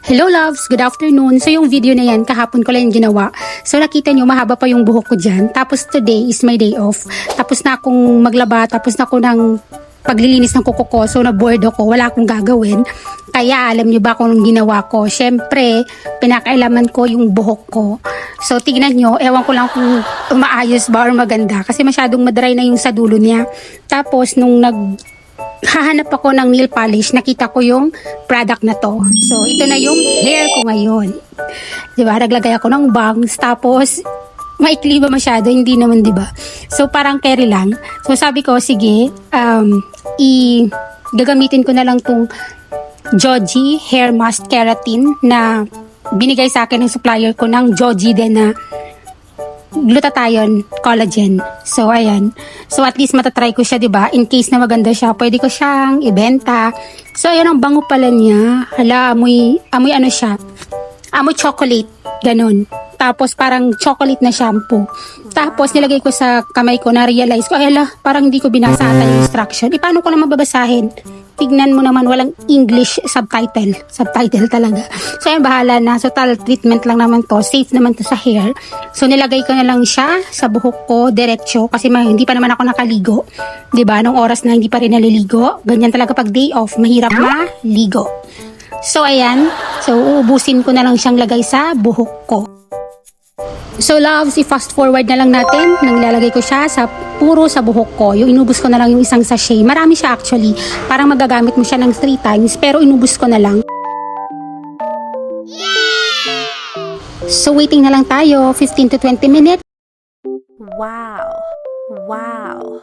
Hello loves, good afternoon. So yung video na yan, kahapon ko lang ginawa. So nakita nyo, mahaba pa yung buhok ko dyan. Tapos today is my day off. Tapos na akong maglaba, tapos na ako ng paglilinis ng kuko ko. So na-bored ako, wala akong gagawin. Kaya alam nyo ba kung anong ginawa ko? Syempre, pinakailaman ko yung buhok ko. So tignan nyo, ewan ko lang kung maayos ba or maganda. Kasi masyadong madry na yung sa dulo niya. Tapos nung hahanap ako ng nail polish, nakita ko yung product na to. So, ito na yung hair ko ngayon. Diba? Naglagay ako ng bangs, tapos, maikli ba masyado? Hindi naman, diba? So, parang carry lang. So, sabi ko, sige, gagamitin ko na lang tong Joji Hair Mask Keratin na binigay sa akin ng supplier ko ng Joji din na glutathione collagen. So, ayan. So, at least matatry ko siya, diba? In case na maganda siya, pwede ko siyang ibenta. So, ayan, ang bango pala niya. Hala, amoy ano siya? Amoy chocolate. Ganon. Tapos, parang chocolate na shampoo. Tapos, nilagay ko sa kamay ko, na-realize ko, ay, hala, parang hindi ko binasa ata yung instruction. Paano ko naman babasahin? Tignan mo naman, walang English subtitle. Subtitle talaga. So, ayan, bahala na. So, treatment lang naman to. Safe naman to sa hair. So, nilagay ko na lang siya sa buhok ko, diretso. Kasi hindi pa naman ako nakaligo. Diba? Nung oras na hindi pa rin naliligo. Ganyan talaga pag day off. Mahirap maligo. So, ayan. So, uubusin ko na lang siyang lagay sa buhok ko. So loves, i-fast forward na lang natin. Nang ilalagay ko siya puro sa buhok ko. Yung inubos ko na lang yung isang sachet. Marami siya actually. Parang magagamit mo siya ng 3 times. Pero inubos ko na lang. So waiting na lang tayo. 15 to 20 minutes. Wow. Wow.